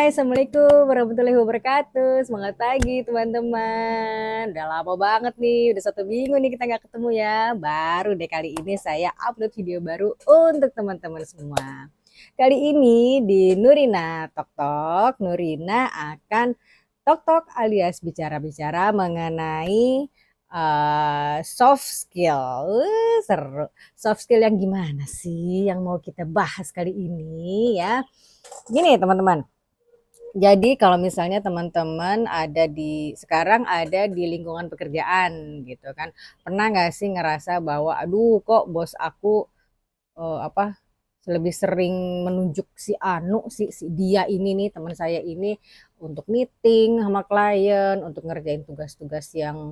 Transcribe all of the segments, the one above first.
Hai, Assalamualaikum warahmatullahi wabarakatuh. Semangat pagi teman-teman. Udah lama banget nih, udah 1 minggu nih kita nggak ketemu ya. Baru deh kali ini saya upload video baru untuk teman-teman semua. Kali ini di Nurina Tok Tok, Nurina akan Tok Tok alias bicara-bicara mengenai soft skill. Seru. Soft skill yang gimana sih yang mau kita bahas kali ini ya? Gini teman-teman. Jadi kalau misalnya teman-teman sekarang ada di lingkungan pekerjaan gitu kan, pernah nggak sih ngerasa bahwa aduh kok bos aku apa lebih sering menunjuk si Anu si dia ini nih teman saya ini untuk meeting sama klien, untuk ngerjain tugas-tugas yang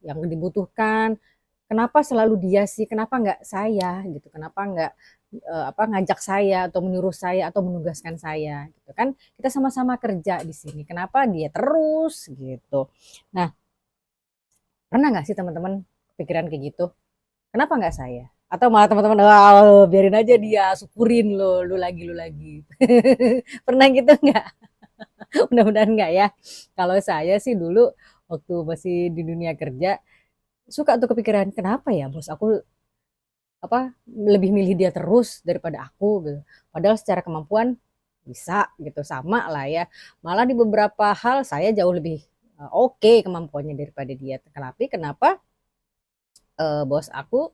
yang dibutuhkan. Kenapa selalu dia sih? Kenapa nggak saya gitu? Kenapa nggak ngajak saya atau menyuruh saya atau menugaskan saya gitu kan? Kita sama-sama kerja di sini. Kenapa dia terus gitu? Nah, pernah nggak sih teman-teman kepikiran kayak gitu? Kenapa nggak saya? Atau malah teman-teman, wah, biarin aja dia, syukurin lo, lu lagi, lu lagi. Pernah gitu nggak? Mudah-mudahan nggak ya. Kalau saya sih dulu waktu masih di dunia kerja suka tuh kepikiran kenapa ya bos aku lebih milih dia terus daripada aku gitu. Padahal secara kemampuan bisa gitu sama lah ya. Malah di beberapa hal saya jauh lebih oke kemampuannya daripada dia. Kenapa bos aku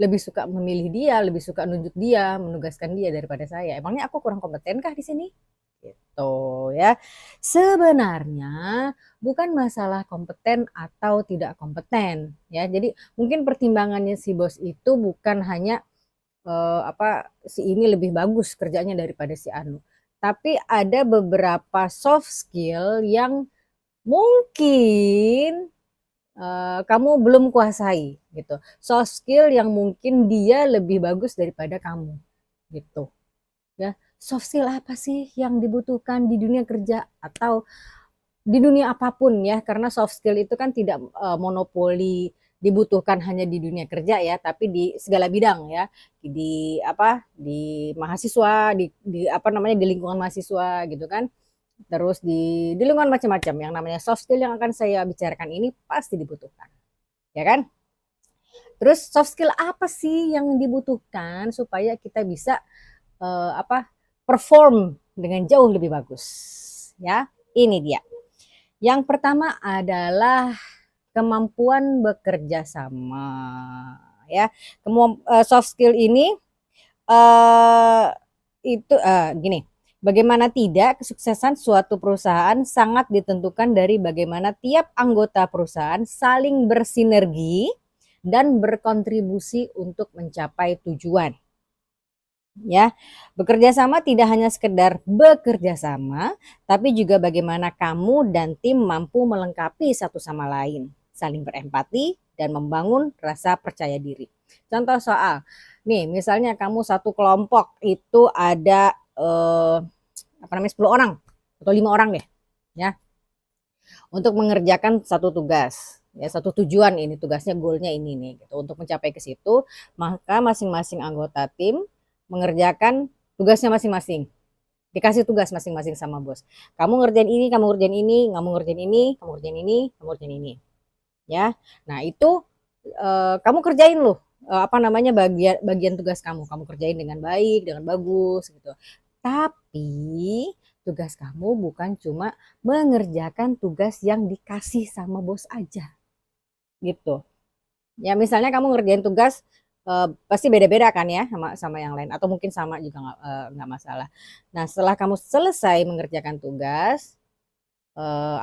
lebih suka memilih dia, lebih suka nunjuk dia, menugaskan dia daripada saya. Emangnya aku kurang kompetenkah di sini? Gitu ya. Sebenarnya bukan masalah kompeten atau tidak kompeten ya. Jadi mungkin pertimbangannya si bos itu bukan hanya si ini lebih bagus kerjanya daripada si Anu. Tapi ada beberapa soft skill yang mungkin kamu belum kuasai gitu. Soft skill yang mungkin dia lebih bagus daripada kamu gitu. Ya, soft skill apa sih yang dibutuhkan di dunia kerja atau di dunia apapun ya, karena soft skill itu kan tidak monopoli dibutuhkan hanya di dunia kerja ya, tapi di segala bidang ya, di mahasiswa, di lingkungan mahasiswa gitu kan, terus di lingkungan macam-macam yang namanya soft skill yang akan saya bicarakan ini pasti dibutuhkan, ya kan? Terus soft skill apa sih yang dibutuhkan supaya kita bisa perform dengan jauh lebih bagus ya? Ini dia. Yang pertama adalah kemampuan bekerja sama ya. Soft skill ini uh, gini. Bagaimana tidak kesuksesan suatu perusahaan sangat ditentukan dari bagaimana tiap anggota perusahaan saling bersinergi dan berkontribusi untuk mencapai tujuan. Ya, bekerja sama tidak hanya sekedar bekerja sama, tapi juga bagaimana kamu dan tim mampu melengkapi satu sama lain, saling berempati dan membangun rasa percaya diri. Contoh soal, nih misalnya kamu satu kelompok itu ada 10 orang atau 5 orang deh, ya, untuk mengerjakan satu tugas. Ya, satu tujuan ini tugasnya, goalnya ini nih gitu. Untuk mencapai ke situ, maka masing-masing anggota tim mengerjakan tugasnya masing-masing. Dikasih tugas masing-masing sama bos. Kamu ngerjain ini, kamu ngerjain ini, kamu ngerjain ini, kamu ngerjain ini, kamu ngerjain ini. Ya. Nah, itu kamu kerjain loh bagian tugas kamu. Kamu kerjain dengan baik, dengan bagus gitu. Tapi tugas kamu bukan cuma mengerjakan tugas yang dikasih sama bos aja. Gitu. Ya, misalnya kamu ngerjain tugas pasti beda-beda kan ya sama yang lain atau mungkin sama juga nggak masalah. Nah, setelah kamu selesai mengerjakan tugas,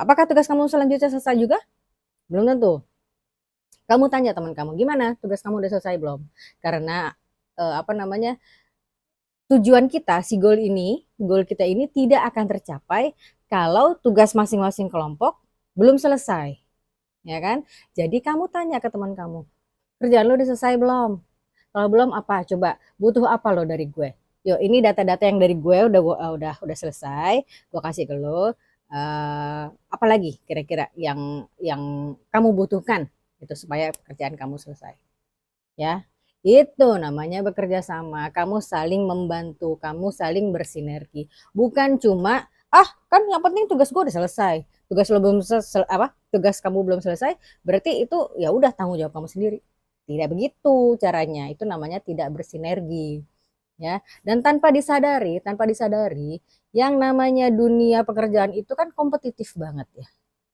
apakah tugas kamu selanjutnya selesai juga? Belum tentu. Kamu tanya teman kamu, gimana tugas kamu udah selesai belum? Karena tujuan kita, goal kita ini tidak akan tercapai kalau tugas masing-masing kelompok belum selesai, ya kan? Jadi kamu tanya ke teman kamu, kerjaan lo udah selesai belum? Kalau belum apa? Coba butuh apa lo dari gue? Yuk, ini data-data yang dari gue udah selesai. Gue kasih ke lo. Apa lagi kira-kira yang kamu butuhkan itu supaya pekerjaan kamu selesai? Ya, itu namanya bekerja sama. Kamu saling membantu, kamu saling bersinergi. Bukan cuma ah kan yang penting tugas gue udah selesai, tugas lo belum tugas kamu belum selesai, berarti itu ya udah tanggung jawab kamu sendiri. Tidak begitu caranya, itu namanya tidak bersinergi, ya. Dan tanpa disadari yang namanya dunia pekerjaan itu kan kompetitif banget ya.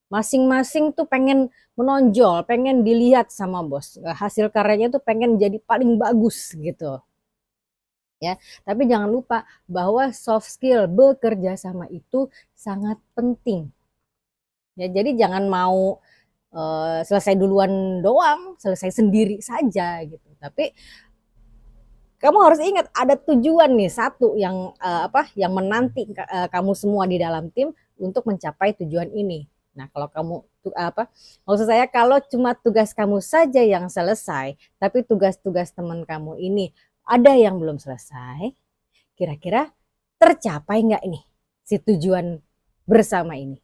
Masing-masing tuh pengen menonjol, pengen dilihat sama bos, hasil karyanya tuh pengen jadi paling bagus gitu, ya. Tapi jangan lupa bahwa soft skill bekerja sama itu sangat penting. Ya, jadi jangan mau selesai duluan doang, selesai sendiri saja gitu. Tapi kamu harus ingat ada tujuan nih satu yang yang menanti kamu semua di dalam tim untuk mencapai tujuan ini. Nah, kalau kamu maksud saya kalau cuma tugas kamu saja yang selesai, tapi tugas-tugas teman kamu ini ada yang belum selesai, kira-kira tercapai nggak ini si tujuan bersama ini?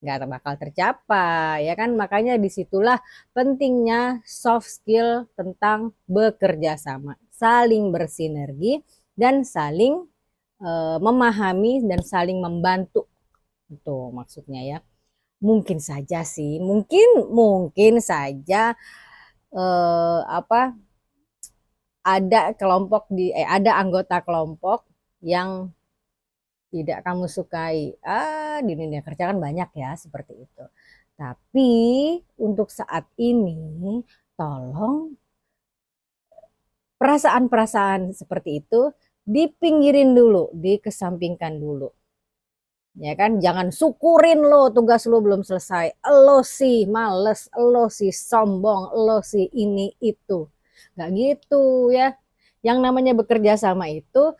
Nggak bakal tercapai, ya kan? Makanya disitulah pentingnya soft skill tentang bekerja sama, saling bersinergi dan saling memahami dan saling membantu. Itu maksudnya ya. Mungkin saja sih, mungkin saja apa ada anggota kelompok yang tidak kamu sukai. Di dunia kerja kan banyak ya seperti itu. Tapi untuk saat ini tolong perasaan-perasaan seperti itu dipinggirin dulu, dikesampingkan dulu. Ya kan, jangan syukurin lo tugas lo belum selesai. Lo sih males, lo sih sombong, lo sih ini itu. Gak gitu ya. Yang namanya bekerja sama itu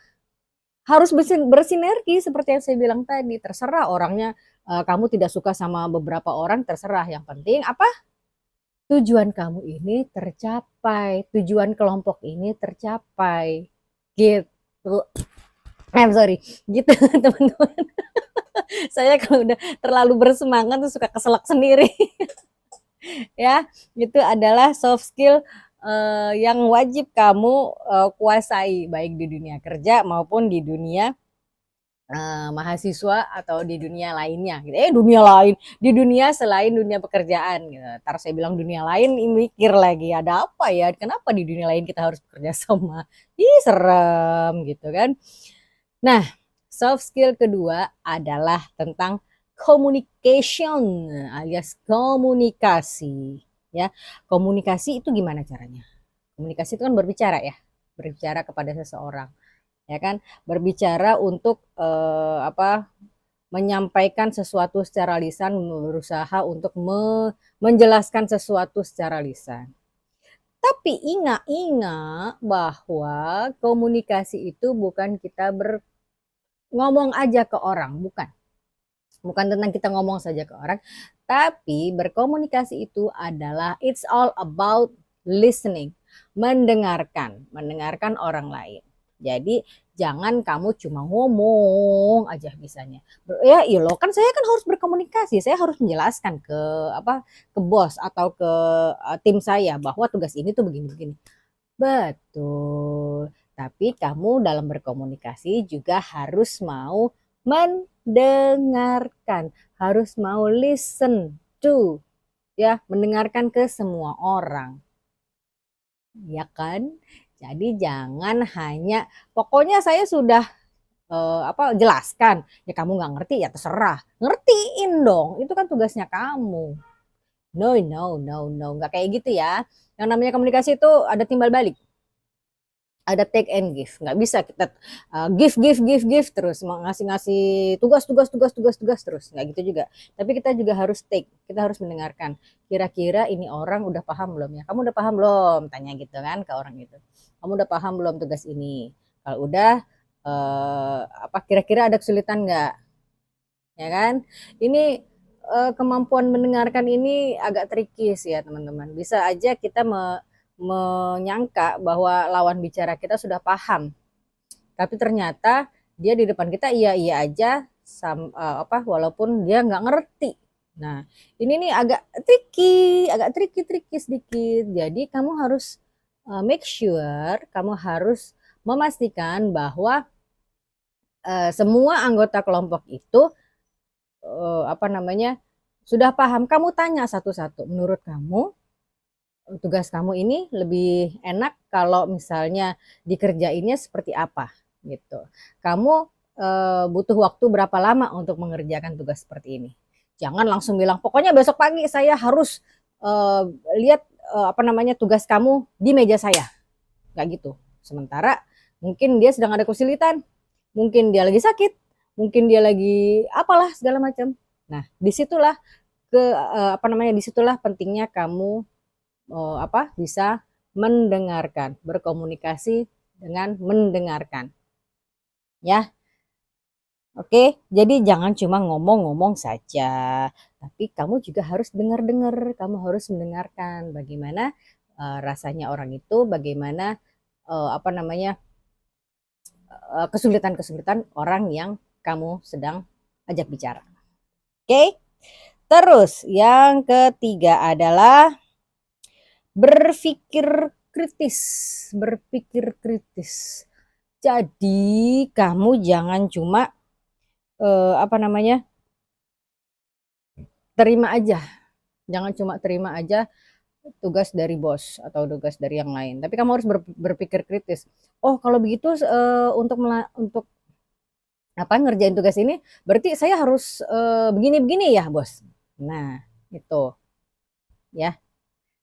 harus bersinergi seperti yang saya bilang tadi. Terserah orangnya, kamu tidak suka sama beberapa orang, terserah. Yang penting apa? Tujuan kamu ini tercapai, tujuan kelompok ini tercapai. Gitu. I'm sorry, gitu teman-teman. Saya kalau udah terlalu bersemangat tuh suka keselak sendiri. Ya, itu adalah soft skill yang wajib kamu kuasai baik di dunia kerja maupun di dunia mahasiswa atau di dunia lainnya gitu. Dunia lain, di dunia selain dunia pekerjaan gitu. Ntar saya bilang dunia lain, mikir lagi ada apa ya, kenapa di dunia lain kita harus bekerja sama, serem gitu kan. Nah, soft skill kedua adalah tentang communication alias komunikasi, ya. Komunikasi itu gimana caranya? Komunikasi itu kan berbicara ya, berbicara kepada seseorang, ya kan, berbicara untuk menyampaikan sesuatu secara lisan, berusaha untuk menjelaskan sesuatu secara lisan. Tapi ingat bahwa komunikasi itu bukan kita ngomong aja ke orang, bukan tentang kita ngomong saja ke orang, tapi berkomunikasi itu adalah it's all about listening, mendengarkan orang lain. Jadi jangan kamu cuma ngomong aja misalnya. Ya lo kan saya kan harus berkomunikasi, saya harus menjelaskan ke bos atau ke tim saya bahwa tugas ini tuh begini-begini. Betul. Tapi kamu dalam berkomunikasi juga harus mau mendengarkan, harus mau listen to, ya, mendengarkan ke semua orang. Ya kan? Jadi jangan hanya pokoknya saya sudah jelaskan, ya kamu nggak ngerti ya terserah, ngertiin dong, itu kan tugasnya kamu. No, no, no, no, nggak kayak gitu ya. Yang namanya komunikasi itu ada timbal balik, ada take and give. Nggak bisa kita give terus ngasih tugas terus, nggak gitu juga. Tapi kita juga harus take, kita harus mendengarkan. Kira-kira ini orang udah paham belum ya? Kamu udah paham belum? Tanya gitu kan ke orang itu. Kamu udah paham belum tugas ini? Kalau udah, kira-kira ada kesulitan nggak? Ya kan? Ini kemampuan mendengarkan ini agak tricky sih ya teman-teman. Bisa aja kita menyangka bahwa lawan bicara kita sudah paham, tapi ternyata dia di depan kita iya aja, walaupun dia nggak ngerti. Nah, ini nih agak tricky sedikit. Jadi kamu harus make sure, kamu harus memastikan bahwa semua anggota kelompok itu apa namanya sudah paham. Kamu tanya satu-satu, menurut kamu tugas kamu ini lebih enak kalau misalnya dikerjainnya seperti apa gitu. Kamu butuh waktu berapa lama untuk mengerjakan tugas seperti ini. Jangan langsung bilang pokoknya besok pagi saya harus uh, lihat apa namanya tugas kamu di meja saya. Gak gitu. Sementara mungkin dia sedang ada kesulitan, mungkin dia lagi sakit, mungkin dia lagi apalah segala macam. Nah, disitulah apa namanya disitulah pentingnya kamu bisa mendengarkan, berkomunikasi dengan mendengarkan. Ya, oke. Jadi jangan cuma ngomong-ngomong saja, tapi kamu juga harus dengar-dengar, kamu harus mendengarkan bagaimana rasanya orang itu, bagaimana apa namanya kesulitan-kesulitan orang yang kamu sedang ajak bicara. Oke. Terus yang ketiga adalah berpikir kritis, berpikir kritis. Jadi kamu jangan cuma apa namanya terima aja, jangan cuma terima aja tugas dari bos atau tugas dari yang lain. Tapi kamu harus berpikir kritis. Oh kalau begitu untuk apa ngerjain tugas ini, berarti saya harus begini-begini ya bos. Nah itu ya.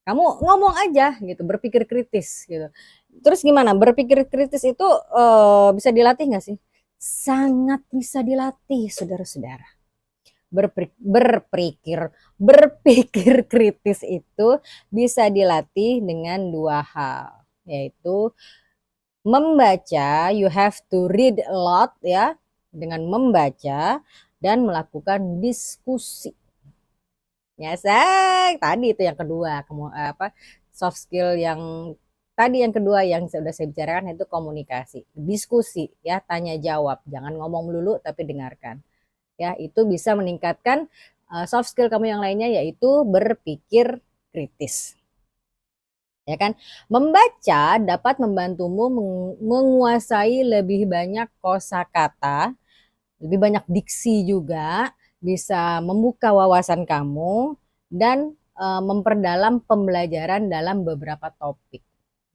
Kamu ngomong aja gitu, berpikir kritis gitu. Terus gimana? Berpikir kritis itu bisa dilatih nggak sih? Sangat bisa dilatih, saudara-saudara. Berpikir kritis itu bisa dilatih dengan dua hal, yaitu membaca, you have to read a lot ya, dengan membaca dan melakukan diskusi. Ya, say. Tadi itu yang kedua, apa soft skill yang tadi yang kedua yang sudah saya bicarakan itu komunikasi, diskusi ya, tanya jawab, jangan ngomong melulu tapi dengarkan. Ya, itu bisa meningkatkan soft skill kamu yang lainnya yaitu berpikir kritis. Ya kan? Membaca dapat membantumu menguasai lebih banyak kosakata, lebih banyak diksi juga, bisa membuka wawasan kamu dan memperdalam pembelajaran dalam beberapa topik.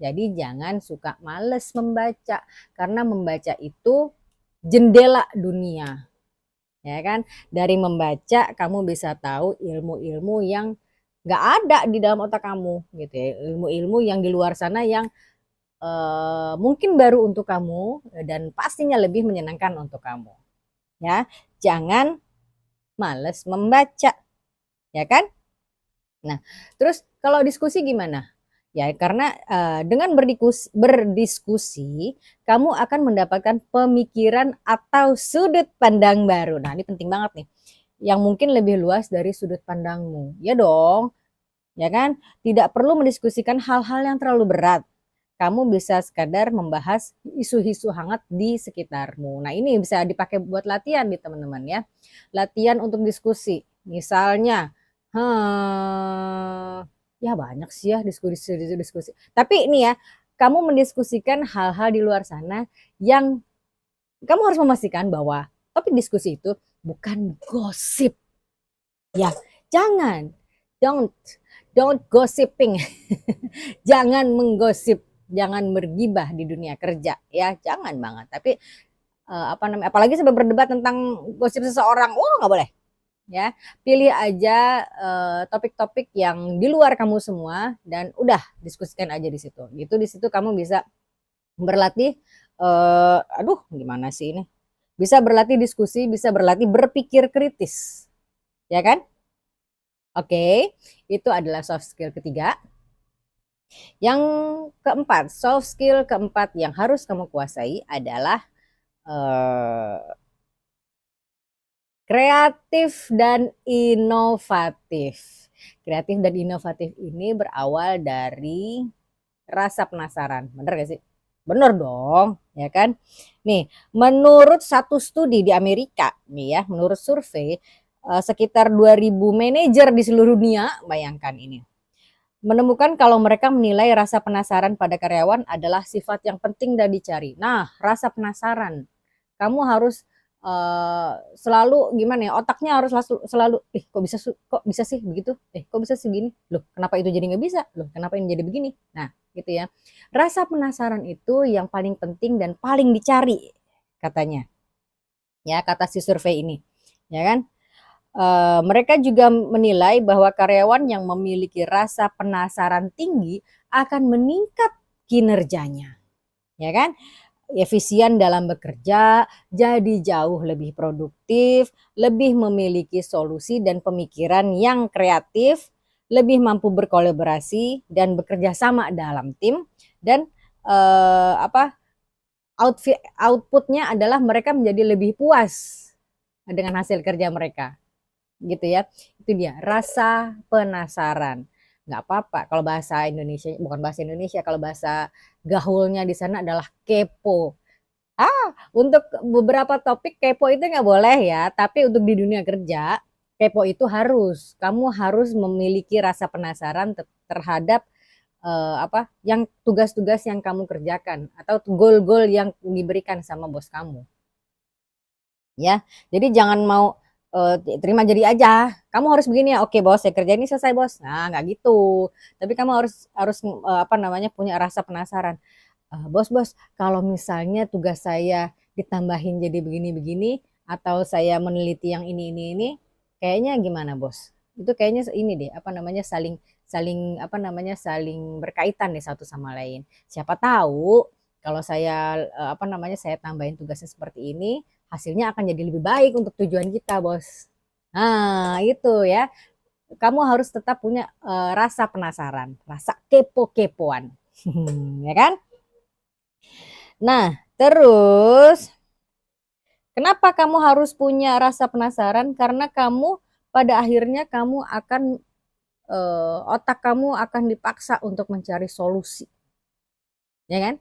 Jadi jangan suka males membaca karena membaca itu jendela dunia. Ya kan? Dari membaca kamu bisa tahu ilmu-ilmu yang nggak ada di dalam otak kamu gitu ya. Ilmu-ilmu yang di luar sana yang mungkin baru untuk kamu dan pastinya lebih menyenangkan untuk kamu. Ya, jangan males membaca, ya kan? Nah, terus kalau diskusi gimana? Ya, karena dengan berdiskusi, kamu akan mendapatkan pemikiran atau sudut pandang baru. Nah, ini penting banget nih. Yang mungkin lebih luas dari sudut pandangmu. Ya dong, ya kan? Tidak perlu mendiskusikan hal-hal yang terlalu berat. Kamu bisa sekadar membahas isu-isu hangat di sekitarmu. Nah, ini bisa dipakai buat latihan nih teman-teman ya. Latihan untuk diskusi. Misalnya, ya banyak sih ya diskusi. Tapi ini ya, kamu mendiskusikan hal-hal di luar sana yang kamu harus memastikan bahwa topik diskusi itu bukan gosip. Ya, jangan. Don't gossiping. Jangan menggosip, jangan bergibah di dunia kerja ya, jangan banget. Tapi apa namanya? Apalagi sampai berdebat tentang gosip seseorang, wah nggak boleh. Ya, pilih aja topik-topik yang di luar kamu semua dan udah diskusikan aja di situ. Gitu di situ kamu bisa berlatih aduh gimana sih ini? Bisa berlatih diskusi, bisa berlatih berpikir kritis. Ya kan? Oke, itu adalah soft skill ketiga. Yang keempat, soft skill keempat yang harus kamu kuasai adalah kreatif dan inovatif. Kreatif dan inovatif ini berawal dari rasa penasaran. Bener gak sih? Bener dong, ya kan? Nih, menurut satu studi di Amerika, nih ya, menurut survei, sekitar 2000 manajer di seluruh dunia, bayangkan ini, menemukan kalau mereka menilai rasa penasaran pada karyawan adalah sifat yang penting dan dicari. Nah, rasa penasaran Kamu harus selalu gimana ya, otaknya harus selalu, kok bisa sih begitu? Kok bisa sih gini? Loh, kenapa itu jadi nggak bisa? Loh, kenapa ini jadi begini? Nah, gitu ya. Rasa penasaran itu yang paling penting dan paling dicari katanya. Ya, kata si survei ini. Ya kan? Mereka juga menilai bahwa karyawan yang memiliki rasa penasaran tinggi akan meningkat kinerjanya, ya kan? Efisien dalam bekerja, jadi jauh lebih produktif, lebih memiliki solusi dan pemikiran yang kreatif, lebih mampu berkolaborasi dan bekerja sama dalam tim, dan apa outputnya adalah mereka menjadi lebih puas dengan hasil kerja mereka, gitu ya. Itu dia rasa penasaran. Nggak apa-apa kalau bahasa Indonesia, bukan bahasa Indonesia, kalau bahasa gaulnya di sana adalah kepo. Untuk beberapa topik kepo itu nggak boleh ya, tapi untuk di dunia kerja kepo itu harus. Kamu harus memiliki rasa penasaran terhadap yang tugas-tugas yang kamu kerjakan atau goal-goal yang diberikan sama bos kamu. Ya, jadi jangan mau terima jadi aja. Kamu harus begini ya, oke bos, saya kerja ini selesai bos. Nah, nggak gitu. Tapi kamu harus harus punya rasa penasaran. Bos, kalau misalnya tugas saya ditambahin jadi begini-begini atau saya meneliti yang ini, kayaknya gimana bos? Itu kayaknya ini deh, saling saling saling berkaitan nih satu sama lain. Siapa tahu kalau saya saya tambahin tugasnya seperti ini, hasilnya akan jadi lebih baik untuk tujuan kita, bos. Nah, itu ya. Kamu harus tetap punya rasa penasaran, rasa kepo-kepoan. Ya kan? Nah, terus kenapa kamu harus punya rasa penasaran? Karena kamu pada akhirnya kamu akan otak kamu akan dipaksa untuk mencari solusi. Ya kan?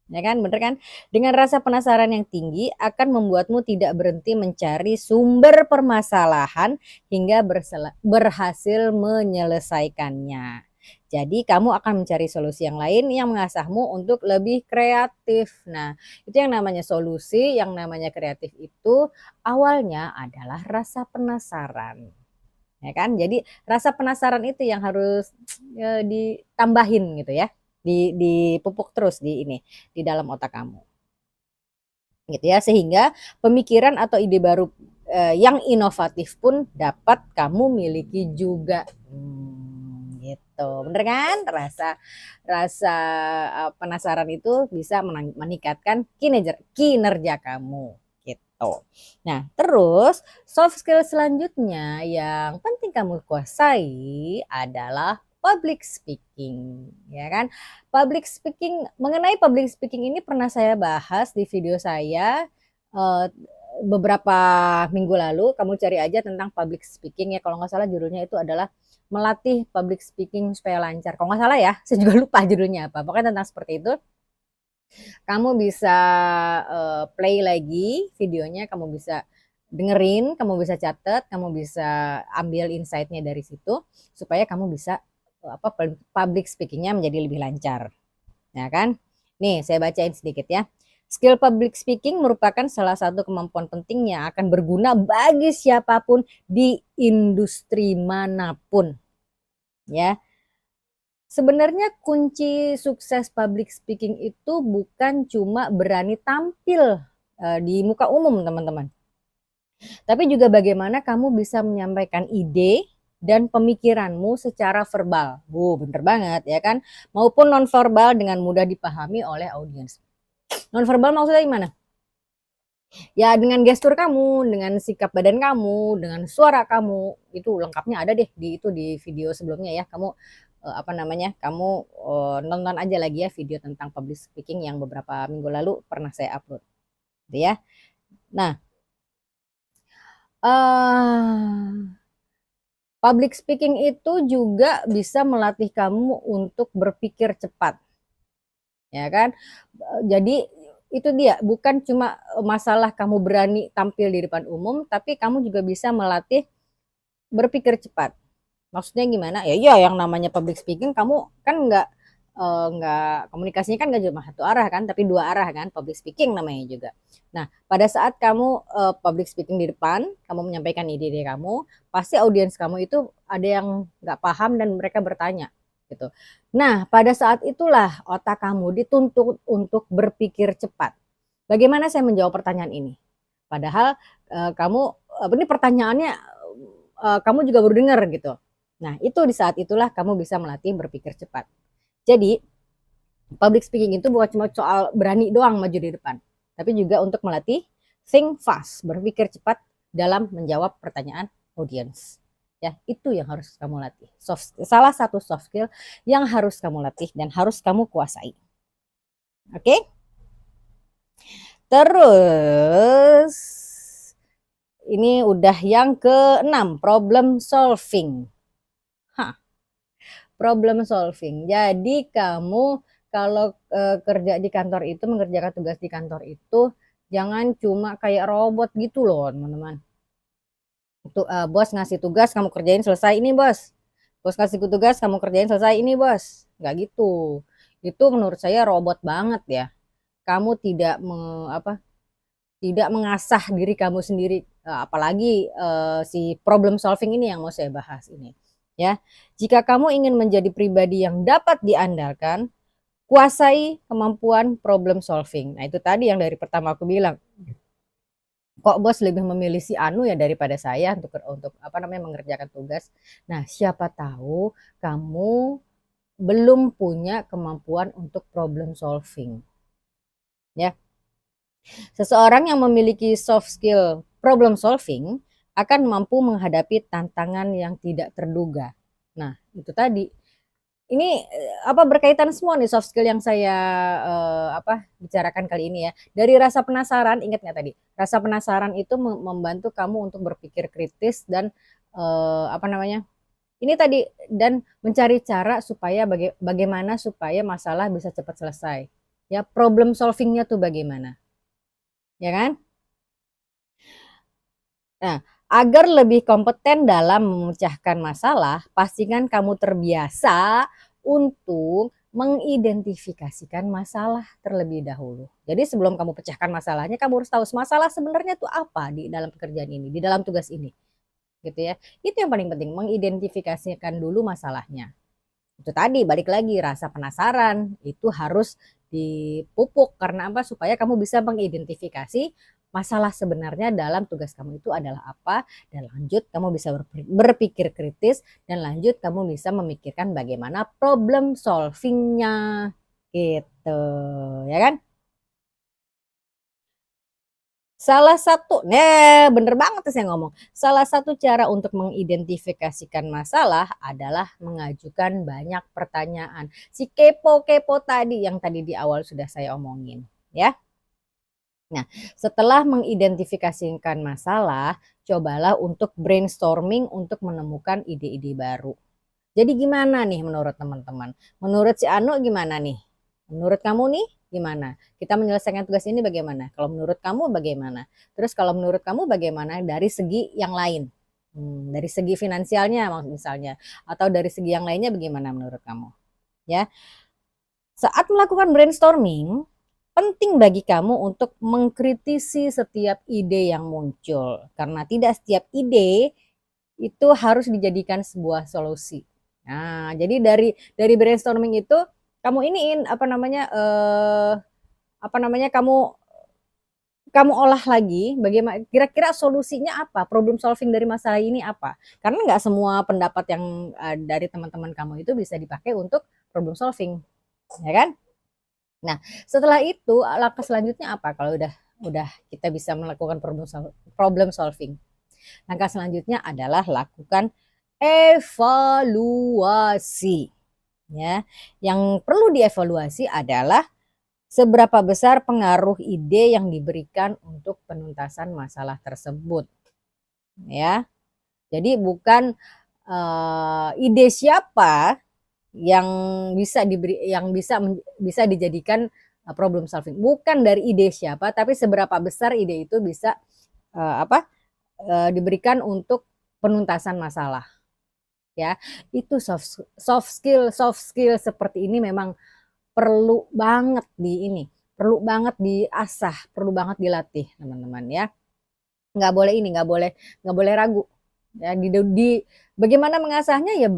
Ya kan, bener kan? Dengan rasa penasaran yang tinggi akan membuatmu tidak berhenti mencari sumber permasalahan hingga berhasil menyelesaikannya. Jadi kamu akan mencari solusi yang lain yang mengasahmu untuk lebih kreatif. Nah, itu yang namanya solusi, yang namanya kreatif itu awalnya adalah rasa penasaran. Ya kan? Jadi rasa penasaran itu yang harus ditambahin gitu ya. Dipupuk terus di dalam otak kamu. Gitu ya, sehingga pemikiran atau ide baru yang inovatif pun dapat kamu miliki juga. Gitu. Bener kan? Rasa rasa penasaran itu bisa meningkatkan kinerja kamu gitu. Nah, terus soft skill selanjutnya yang penting kamu kuasai adalah public speaking, ya kan? Mengenai public speaking ini pernah saya bahas di video saya beberapa minggu lalu. Kamu cari aja tentang public speaking ya, kalau nggak salah judulnya itu adalah melatih public speaking supaya lancar. Kalau nggak salah ya, saya juga lupa judulnya apa. Pokoknya tentang seperti itu. Kamu bisa play lagi videonya, kamu bisa dengerin, kamu bisa catat, kamu bisa ambil insight-nya dari situ supaya kamu bisa public speaking-nya menjadi lebih lancar. Ya kan? Nih, saya bacain sedikit ya. Skill public speaking merupakan salah satu kemampuan penting yang akan berguna bagi siapapun di industri manapun. Ya. Sebenarnya kunci sukses public speaking itu bukan cuma berani tampil di muka umum, teman-teman. Tapi juga bagaimana kamu bisa menyampaikan ide dan pemikiranmu secara verbal. Bener banget ya kan? Maupun nonverbal dengan mudah dipahami oleh audiens. Nonverbal maksudnya gimana? Ya dengan gestur kamu, dengan sikap badan kamu, dengan suara kamu, itu lengkapnya ada deh di video sebelumnya ya. Kamu kamu nonton aja lagi ya video tentang public speaking yang beberapa minggu lalu pernah saya upload, gitu ya. Nah, public speaking itu juga bisa melatih kamu untuk berpikir cepat, ya kan? Jadi itu dia, bukan cuma masalah kamu berani tampil di depan umum, tapi kamu juga bisa melatih berpikir cepat. Maksudnya gimana? Ya iya, yang namanya public speaking kamu kan nggak nggak komunikasinya kan nggak cuma satu arah kan, tapi dua arah kan, public speaking namanya juga. Nah, pada saat kamu public speaking di depan, kamu menyampaikan ide-ide kamu, pasti audiens kamu itu ada yang nggak paham dan mereka bertanya gitu. Nah, pada saat itulah otak kamu dituntut untuk berpikir cepat. Bagaimana saya menjawab pertanyaan ini? Padahal kamu ini pertanyaannya kamu juga baru dengar gitu. Nah, itu di saat itulah kamu bisa melatih berpikir cepat. Jadi, public speaking itu bukan cuma soal berani doang maju di depan, tapi juga untuk melatih think fast, berpikir cepat dalam menjawab pertanyaan audiens. Ya, itu yang harus kamu latih. Salah satu soft skill yang harus kamu latih dan harus kamu kuasai. Oke? Terus ini udah yang ke-6, problem solving. Problem solving. Jadi kamu kalau kerja di kantor itu, mengerjakan tugas di kantor itu, jangan cuma kayak robot gitu loh teman-teman. Bos ngasih tugas kamu kerjain selesai ini bos. Bos ngasih tugas kamu kerjain selesai ini bos. Nggak gitu. Itu menurut saya robot banget ya. Kamu tidak mengasah diri kamu sendiri, apalagi si problem solving ini yang mau saya bahas ini. Ya, jika kamu ingin menjadi pribadi yang dapat diandalkan, kuasai kemampuan problem solving. Nah, itu tadi yang dari pertama aku bilang. Kok bos lebih memilih si Anu ya daripada saya untuk mengerjakan tugas. Nah, siapa tahu kamu belum punya kemampuan untuk problem solving. Ya. Seseorang yang memiliki soft skill problem solving akan mampu menghadapi tantangan yang tidak terduga. Nah, itu tadi. Ini berkaitan semua nih soft skill yang saya bicarakan kali ini ya. Dari rasa penasaran, ingat nggak tadi? Rasa penasaran itu membantu kamu untuk berpikir kritis dan ini tadi, dan mencari cara supaya bagaimana supaya masalah bisa cepat selesai. Ya, problem solvingnya tuh bagaimana? Ya kan? Nah, agar lebih kompeten dalam memecahkan masalah, pastikan kamu terbiasa untuk mengidentifikasikan masalah terlebih dahulu. Jadi sebelum kamu pecahkan masalahnya, kamu harus tahu masalah sebenarnya itu apa di dalam pekerjaan ini, di dalam tugas ini. Gitu ya. Itu yang paling penting, mengidentifikasikan dulu masalahnya. Itu tadi, balik lagi, rasa penasaran itu harus dipupuk. Karena apa? Supaya kamu bisa mengidentifikasi masalah sebenarnya dalam tugas kamu itu adalah apa, dan lanjut kamu bisa berpikir kritis, dan lanjut kamu bisa memikirkan bagaimana problem solvingnya gitu, ya kan? Salah satu, bener banget tuh saya ngomong. Salah satu cara untuk mengidentifikasikan masalah adalah mengajukan banyak pertanyaan. Si kepo-kepo tadi yang tadi di awal sudah saya omongin, ya. Nah, setelah mengidentifikasikan masalah, cobalah untuk brainstorming untuk menemukan ide-ide baru. Jadi gimana nih menurut teman-teman? Menurut si Anu gimana nih? Menurut kamu nih gimana? Kita menyelesaikan tugas ini bagaimana? Kalau menurut kamu bagaimana? Terus kalau menurut kamu bagaimana dari segi yang lain? Dari segi finansialnya misalnya, atau dari segi yang lainnya bagaimana menurut kamu? Ya, saat melakukan brainstorming, penting bagi kamu untuk mengkritisi setiap ide yang muncul, karena tidak setiap ide itu harus dijadikan sebuah solusi. Nah, jadi dari brainstorming itu kamu iniin kamu olah lagi bagaimana kira-kira solusinya apa, problem solving dari masalah ini apa. Karena nggak semua pendapat yang dari teman-teman kamu itu bisa dipakai untuk problem solving, ya kan? Nah, setelah itu langkah selanjutnya apa kalau udah kita bisa melakukan problem solving? Langkah selanjutnya adalah lakukan evaluasi. Ya, yang perlu dievaluasi adalah seberapa besar pengaruh ide yang diberikan untuk penuntasan masalah tersebut. Ya, jadi bukan ide siapa yang bisa dijadikan problem solving. Bukan dari ide siapa, tapi seberapa besar ide itu bisa diberikan untuk penuntasan masalah. ya. Itu soft skill seperti ini memang perlu banget perlu banget diasah, perlu banget dilatih teman-teman ya. Nggak boleh ragu ya di bagaimana mengasahnya ya,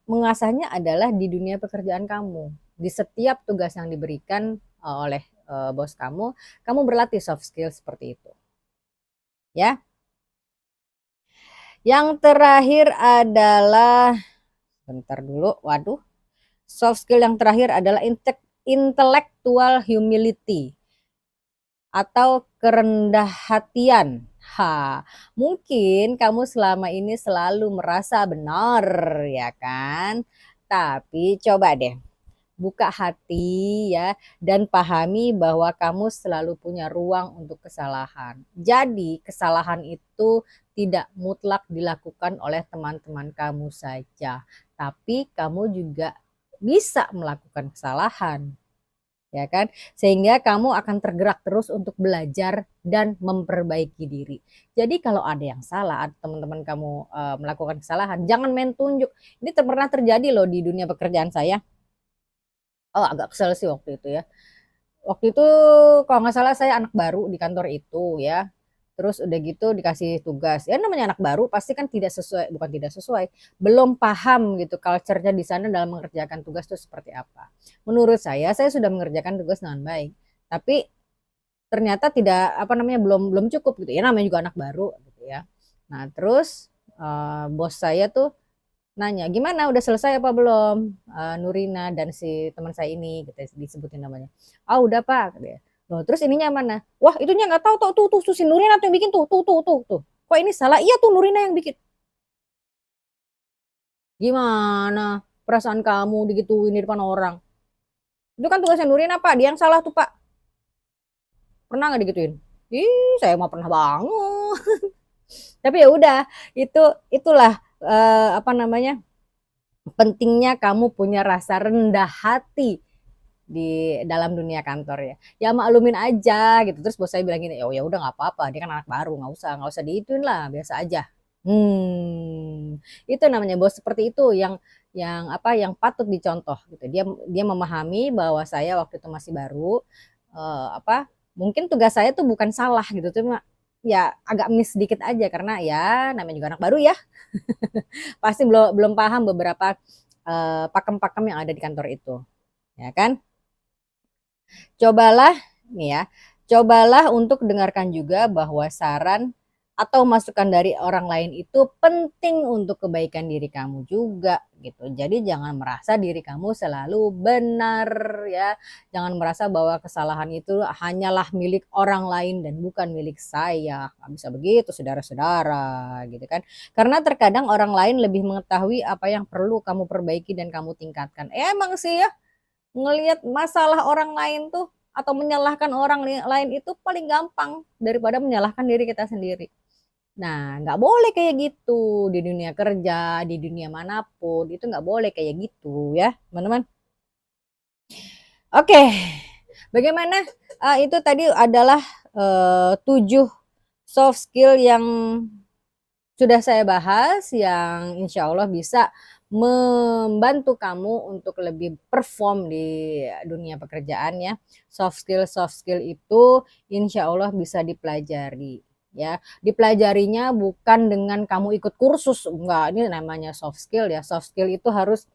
mengasahnya adalah di dunia pekerjaan kamu, di setiap tugas yang diberikan oleh bos kamu berlatih soft skill seperti itu ya. Yang terakhir adalah, bentar dulu, waduh, soft skill yang terakhir adalah intellectual humility atau kerendah hatian. Mungkin kamu selama ini selalu merasa benar, ya kan? Tapi coba deh buka hati ya dan pahami bahwa kamu selalu punya ruang untuk kesalahan. Jadi, kesalahan itu tidak mutlak dilakukan oleh teman-teman kamu saja, tapi kamu juga bisa melakukan kesalahan, ya kan? Sehingga kamu akan tergerak terus untuk belajar dan memperbaiki diri. Jadi kalau ada yang salah, teman-teman kamu melakukan kesalahan, jangan main tunjuk. Ini pernah terjadi loh di dunia pekerjaan saya. Oh, agak kesel sih waktu itu ya. Waktu itu kalau nggak salah saya anak baru di kantor itu ya. Terus udah gitu dikasih tugas. Ya namanya anak baru pasti kan tidak sesuai, bukan tidak sesuai, belum paham gitu culture-nya di sana dalam mengerjakan tugas itu seperti apa. Menurut saya sudah mengerjakan tugas dengan baik. Tapi ternyata tidak apa namanya belum belum cukup gitu. Ya namanya juga anak baru gitu ya. Nah, terus bos saya tuh nanya, gimana udah selesai apa belum Nurina dan si teman saya ini gitu disebutin namanya. Ah udah Pak. Loh, terus ininya mana? Wah itunya nggak tahu tuh si Nurina tuh yang bikin tuh. Kok ini salah? Iya tuh Nurina yang bikin. Gimana perasaan kamu digituin di depan orang? Itu kan tugasnya Nurina Pak, dia yang salah tuh Pak. Pernah nggak digituin? Ih saya mah pernah banget. Tapi ya udah itulah apa namanya pentingnya kamu punya rasa rendah hati di dalam dunia kantor ya. Ya maklumin aja gitu. Terus bos saya bilang gini, oh ya udah nggak apa-apa, dia kan anak baru, nggak usah diituin lah, biasa aja. Itu namanya bos seperti itu yang apa yang patut dicontoh gitu. Dia dia memahami bahwa saya waktu itu masih baru, apa mungkin tugas saya tuh bukan salah gitu, cuma ya agak miss sedikit aja karena ya namanya juga anak baru ya. Pasti belum belum paham beberapa pakem-pakem yang ada di kantor itu, ya kan? Cobalah nih ya, cobalah untuk dengarkan juga bahwa saran atau masukan dari orang lain itu penting untuk kebaikan diri kamu juga gitu. Jadi jangan merasa diri kamu selalu benar ya. Jangan merasa bahwa kesalahan itu hanyalah milik orang lain dan bukan milik saya. Nggak bisa begitu saudara-saudara gitu kan. Karena terkadang orang lain lebih mengetahui apa yang perlu kamu perbaiki dan kamu tingkatkan. Emang sih ya, ngelihat masalah orang lain tuh atau menyalahkan orang lain itu paling gampang daripada menyalahkan diri kita sendiri. Nah, nggak boleh kayak gitu di dunia kerja, di dunia manapun itu nggak boleh kayak gitu ya, teman-teman. Oke, bagaimana? Itu tadi adalah 7 soft skill yang sudah saya bahas yang insya Allah bisa membantu kamu untuk lebih perform di dunia pekerjaan ya. Soft skill itu insya Allah bisa dipelajari ya. Dipelajarinya bukan dengan kamu ikut kursus, enggak, ini namanya soft skill ya. Soft skill itu harus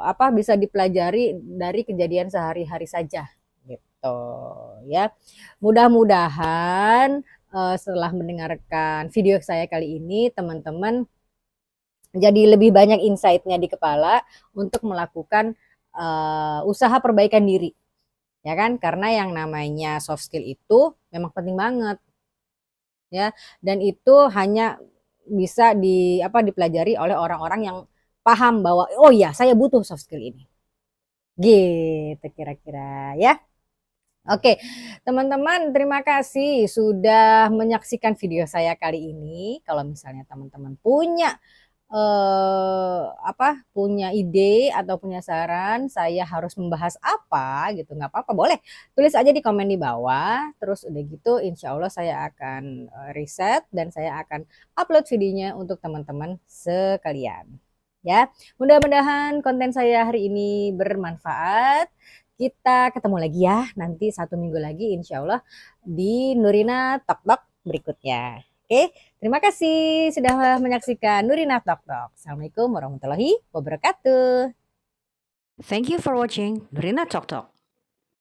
apa bisa dipelajari dari kejadian sehari-hari saja gitu ya. Mudah-mudahan setelah mendengarkan video saya kali ini teman-teman jadi lebih banyak insight-nya di kepala untuk melakukan usaha perbaikan diri ya kan, karena yang namanya soft skill itu memang penting banget ya, dan itu hanya bisa dipelajari oleh orang-orang yang paham bahwa oh ya saya butuh soft skill ini gitu kira-kira ya. Oke, teman-teman, terima kasih sudah menyaksikan video saya kali ini. Kalau misalnya teman-teman punya punya ide atau punya saran, saya harus membahas apa gitu, nggak apa-apa, boleh tulis aja di komen di bawah. Terus udah gitu, insya Allah saya akan riset dan saya akan upload videonya untuk teman-teman sekalian. ya. Mudah-mudahan konten saya hari ini bermanfaat. Kita ketemu lagi ya nanti 1 minggu lagi insya Allah di Nurina Tok Tok berikutnya. Oke, terima kasih sudah menyaksikan Nurina Tok Tok. Assalamualaikum warahmatullahi wabarakatuh. Thank you for watching Nurina Tok Tok.